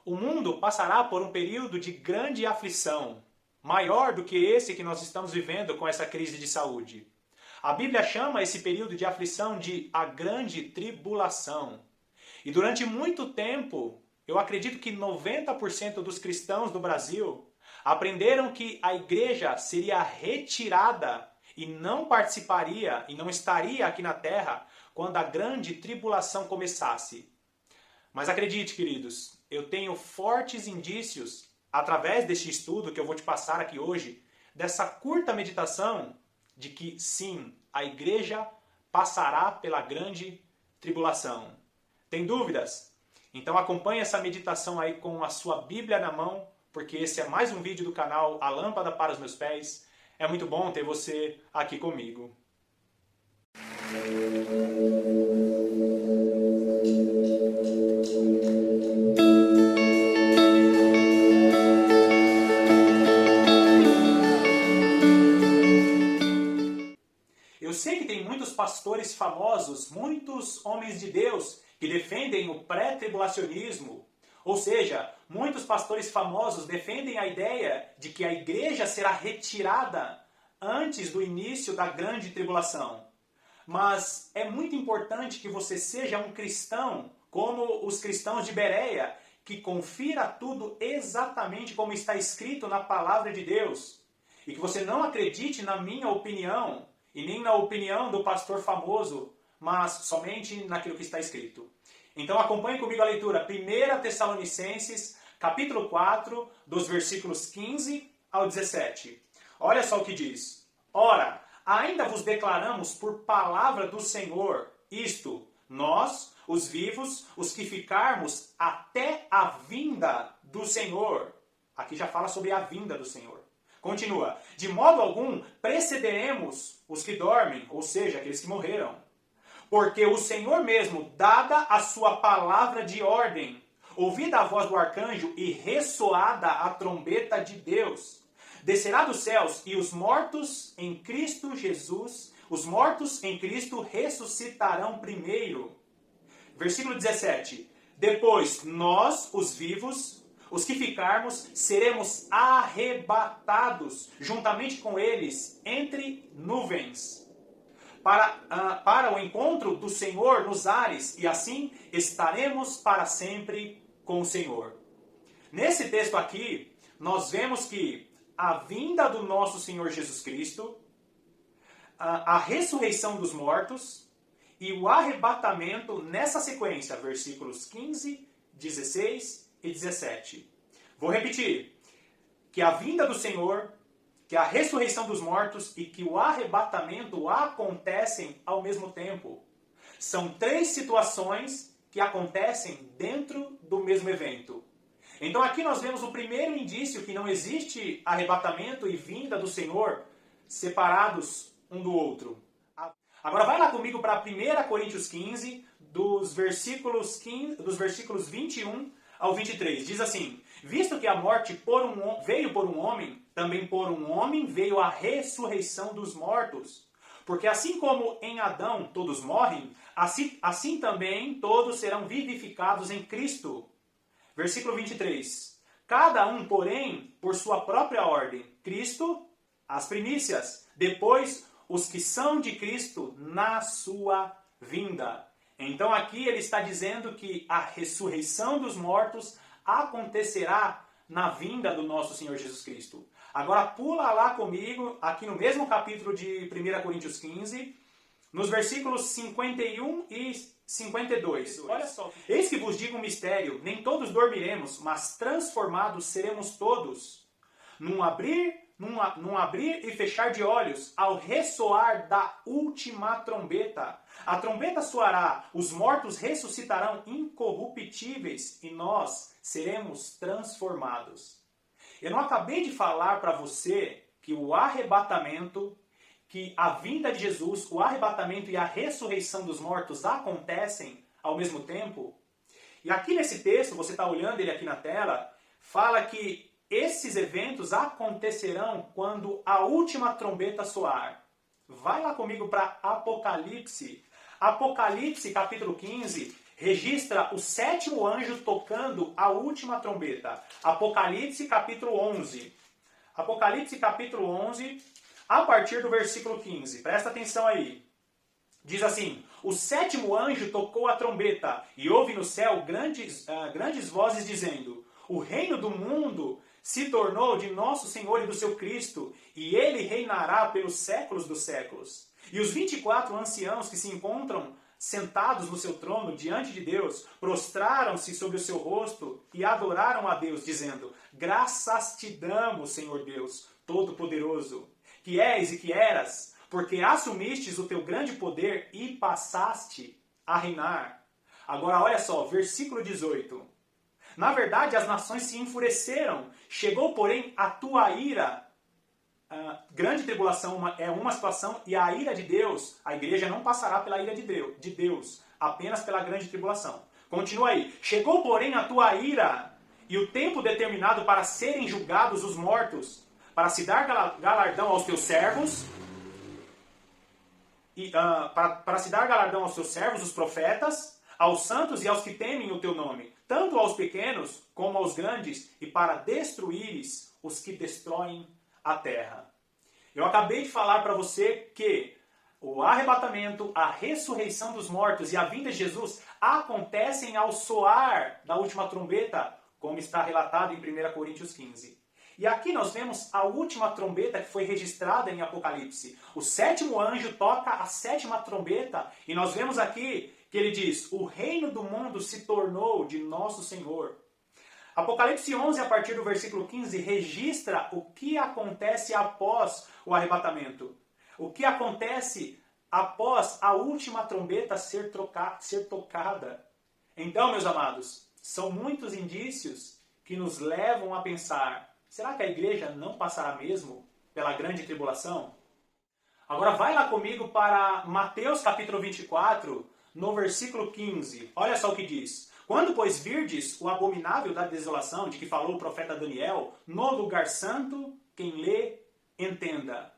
O mundo passará por um período de grande aflição, maior do que esse que nós estamos vivendo com essa crise de saúde. A Bíblia chama esse período de aflição de a grande tribulação. E durante muito tempo, eu acredito que 90% dos cristãos do Brasil aprenderam que a igreja seria retirada e não participaria e não estaria aqui na terra quando a grande tribulação começasse. Mas acredite, queridos, eu tenho fortes indícios, através deste estudo que eu vou te passar aqui hoje, dessa curta meditação, de que sim, a igreja passará pela grande tribulação. Tem dúvidas? Então acompanhe essa meditação aí com a sua Bíblia na mão, porque esse é mais um vídeo do canal A Lâmpada para os Meus Pés. É muito bom ter você aqui comigo. Eu sei que tem muitos pastores famosos, muitos homens de Deus que defendem o pré-tribulacionismo. Ou seja, muitos pastores famosos defendem a ideia de que a igreja será retirada antes do início da grande tribulação. Mas é muito importante que você seja um cristão, como os cristãos de Bereia, que confira tudo exatamente como está escrito na palavra de Deus. E que você não acredite na minha opinião, e nem na opinião do pastor famoso, mas somente naquilo que está escrito. Então acompanhe comigo a leitura 1 Tessalonicenses, capítulo 4, dos versículos 15 ao 17. Olha só o que diz. Ora, ainda vos declaramos por palavra do Senhor, isto, nós, os vivos, os que ficarmos até a vinda do Senhor. Aqui já fala sobre a vinda do Senhor. Continua. De modo algum precederemos os que dormem, ou seja, aqueles que morreram. Porque o Senhor mesmo, dada a sua palavra de ordem, ouvida a voz do arcanjo e ressoada a trombeta de Deus, descerá dos céus e os mortos em Cristo Jesus, os mortos em Cristo ressuscitarão primeiro. Versículo 17. Depois nós, os vivos, os que ficarmos, seremos arrebatados juntamente com eles entre nuvens para o encontro do Senhor nos ares, e assim estaremos para sempre com o Senhor. Nesse texto aqui, nós vemos que a vinda do nosso Senhor Jesus Cristo, a ressurreição dos mortos e o arrebatamento nessa sequência, versículos 15, 16 e 17. Vou repetir, que a vinda do Senhor, que a ressurreição dos mortos e que o arrebatamento acontecem ao mesmo tempo. São três situações que acontecem dentro do mesmo evento. Então aqui nós vemos o primeiro indício que não existe arrebatamento e vinda do Senhor separados um do outro. Agora vai lá comigo para 1 Coríntios 15, dos versículos 21 ao 23. Diz assim: visto que a morte veio por um homem, também por um homem veio a ressurreição dos mortos. Porque assim como em Adão todos morrem, assim também todos serão vivificados em Cristo. Versículo 23. Cada um, porém, por sua própria ordem. Cristo, as primícias. Depois, os que são de Cristo na sua vinda. Então aqui ele está dizendo que a ressurreição dos mortos acontecerá na vinda do nosso Senhor Jesus Cristo. Agora pula lá comigo, aqui no mesmo capítulo de 1 Coríntios 15, nos versículos 51 e 52. Olha só. Eis que vos digo um mistério, nem todos dormiremos, mas transformados seremos todos. Num abrir e fechar de olhos, ao ressoar da última trombeta. A trombeta soará, os mortos ressuscitarão incorruptíveis e nós seremos transformados. Eu não acabei de falar para você que o arrebatamento, que a vinda de Jesus, o arrebatamento e a ressurreição dos mortos acontecem ao mesmo tempo? E aqui nesse texto, você está olhando ele aqui na tela, fala que esses eventos acontecerão quando a última trombeta soar. Vai lá comigo para Apocalipse. Apocalipse, capítulo 15, registra o sétimo anjo tocando a última trombeta. Apocalipse capítulo 11. Apocalipse capítulo 11, a partir do versículo 15. Presta atenção aí. Diz assim: o sétimo anjo tocou a trombeta, e houve no céu grandes vozes dizendo: o reino do mundo se tornou de nosso Senhor e do seu Cristo, e ele reinará pelos séculos dos séculos. E os 24 anciãos que se encontram sentados no seu trono diante de Deus, prostraram-se sobre o seu rosto e adoraram a Deus, dizendo: graças te damos, Senhor Deus, Todo-Poderoso, que és e que eras, porque assumistes o teu grande poder e passaste a reinar. Agora olha só, versículo 18. Na verdade, as nações se enfureceram, chegou, porém, a tua ira. Grande tribulação é uma situação, e a ira de Deus, a igreja não passará pela ira de Deus, apenas pela grande tribulação. Continua aí. Chegou, porém, a tua ira, e o tempo determinado para serem julgados os mortos, para se dar galardão aos teus servos, para se dar galardão aos teus servos, os profetas, aos santos e aos que temem o teu nome, tanto aos pequenos como aos grandes, e para destruíres os que destroem a terra. Eu acabei de falar para você que o arrebatamento, a ressurreição dos mortos e a vinda de Jesus acontecem ao soar da última trombeta, como está relatado em 1 Coríntios 15. E aqui nós vemos a última trombeta que foi registrada em Apocalipse. O sétimo anjo toca a sétima trombeta e nós vemos aqui que ele diz: o reino do mundo se tornou de nosso Senhor. Apocalipse 11, a partir do versículo 15, registra o que acontece após o arrebatamento. O que acontece após a última trombeta ser tocada. Então, meus amados, são muitos indícios que nos levam a pensar: será que a igreja não passará mesmo pela grande tribulação? Agora vai lá comigo para Mateus capítulo 24, no versículo 15. Olha só o que diz: quando, pois, virdes o abominável da desolação, de que falou o profeta Daniel, no lugar santo, quem lê, entenda.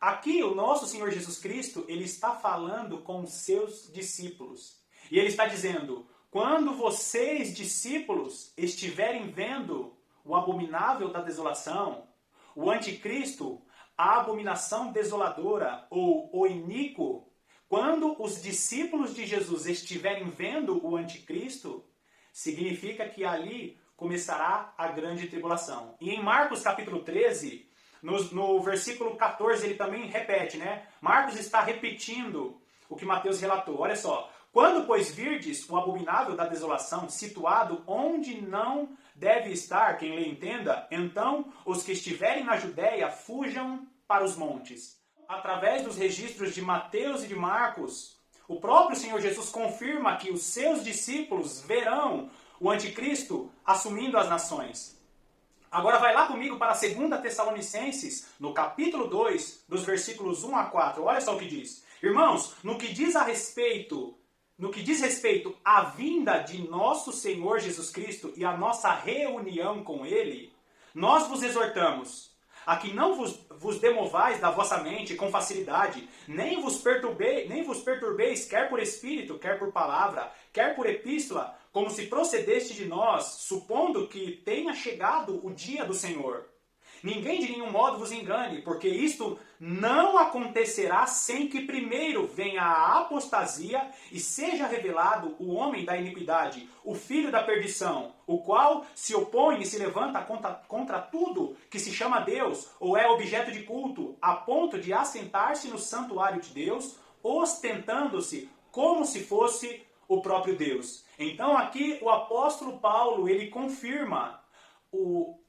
Aqui o nosso Senhor Jesus Cristo, ele está falando com os seus discípulos. E ele está dizendo: quando vocês, discípulos, estiverem vendo o abominável da desolação, o anticristo, a abominação desoladora ou o iníquo, quando os discípulos de Jesus estiverem vendo o anticristo, significa que ali começará a grande tribulação. E em Marcos capítulo 13, no versículo 14, ele também repete, né? Marcos está repetindo o que Mateus relatou. Olha só. Quando, pois, virdes o abominável da desolação situado onde não deve estar, quem lhe entenda, então os que estiverem na Judéia fujam para os montes. Através dos registros de Mateus e de Marcos, o próprio Senhor Jesus confirma que os seus discípulos verão o anticristo assumindo as nações. Agora vai lá comigo para 2 Tessalonicenses, no capítulo 2, dos versículos 1 a 4. Olha só o que diz. Irmãos, no que diz respeito à vinda de nosso Senhor Jesus Cristo e à nossa reunião com Ele, nós vos exortamos a que não vos demovais da vossa mente com facilidade, nem vos perturbeis, quer por espírito, quer por palavra, quer por epístola, como se procedeste de nós, supondo que tenha chegado o dia do Senhor. Ninguém de nenhum modo vos engane, porque isto não acontecerá sem que primeiro venha a apostasia e seja revelado o homem da iniquidade, o filho da perdição, o qual se opõe e se levanta contra tudo que se chama Deus ou é objeto de culto, a ponto de assentar-se no santuário de Deus, ostentando-se como se fosse o próprio Deus. Então aqui o apóstolo Paulo, ele confirma: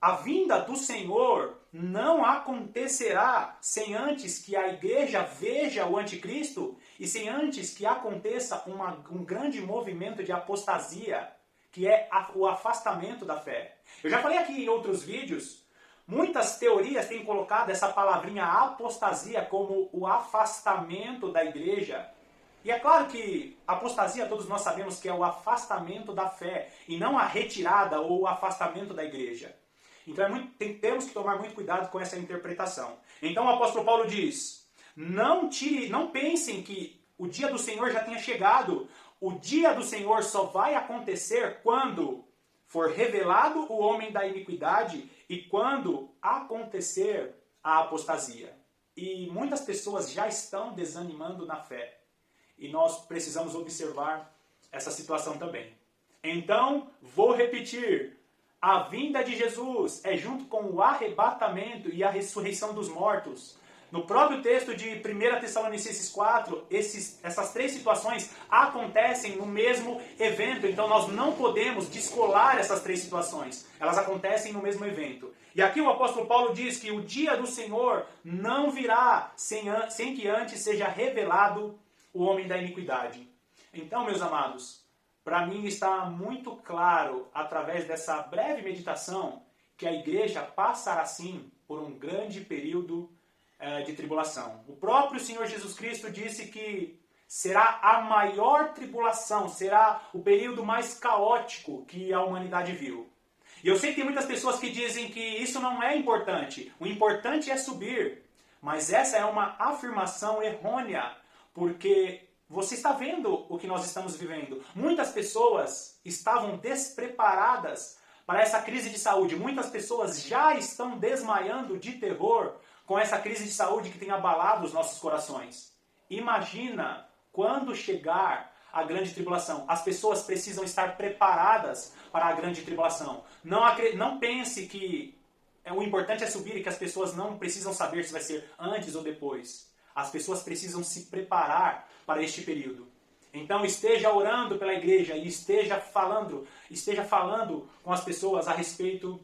a vinda do Senhor não acontecerá sem antes que a igreja veja o anticristo e sem antes que aconteça um grande movimento de apostasia, que é o afastamento da fé. Eu já falei aqui em outros vídeos, muitas teorias têm colocado essa palavrinha apostasia como o afastamento da igreja. E é claro que apostasia, todos nós sabemos que é o afastamento da fé, e não a retirada ou o afastamento da igreja. Então temos que tomar muito cuidado com essa interpretação. Então o apóstolo Paulo diz: não pensem que o dia do Senhor já tenha chegado, o dia do Senhor só vai acontecer quando for revelado o homem da iniquidade e quando acontecer a apostasia. E muitas pessoas já estão desanimando na fé. E nós precisamos observar essa situação também. Então, vou repetir. A vinda de Jesus é junto com o arrebatamento e a ressurreição dos mortos. No próprio texto de 1 Tessalonicenses 4, essas três situações acontecem no mesmo evento. Então nós não podemos descolar essas três situações. Elas acontecem no mesmo evento. E aqui o apóstolo Paulo diz que o dia do Senhor não virá sem que antes seja revelado o homem da iniquidade. Então, meus amados, para mim está muito claro, através dessa breve meditação, que a igreja passará sim por um grande período de tribulação. O próprio Senhor Jesus Cristo disse que será a maior tribulação, será o período mais caótico que a humanidade viu. E eu sei que tem muitas pessoas que dizem que isso não é importante, o importante é subir. Mas essa é uma afirmação errônea, porque você está vendo o que nós estamos vivendo. Muitas pessoas estavam despreparadas para essa crise de saúde. Muitas pessoas já estão desmaiando de terror com essa crise de saúde que tem abalado os nossos corações. Imagina quando chegar a grande tribulação. As pessoas precisam estar preparadas para a grande tribulação. Não pense que o importante é subir e que as pessoas não precisam saber se vai ser antes ou depois. As pessoas precisam se preparar para este período. Então esteja orando pela igreja e esteja falando com as pessoas a respeito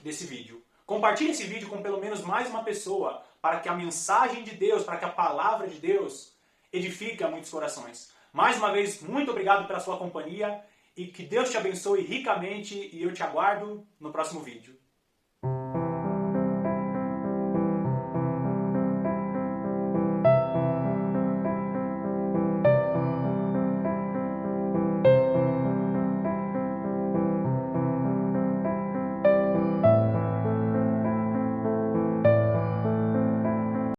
desse vídeo. Compartilhe esse vídeo com pelo menos mais uma pessoa, para que a mensagem de Deus, para que a palavra de Deus edifique a muitos corações. Mais uma vez, muito obrigado pela sua companhia e que Deus te abençoe ricamente e eu te aguardo no próximo vídeo.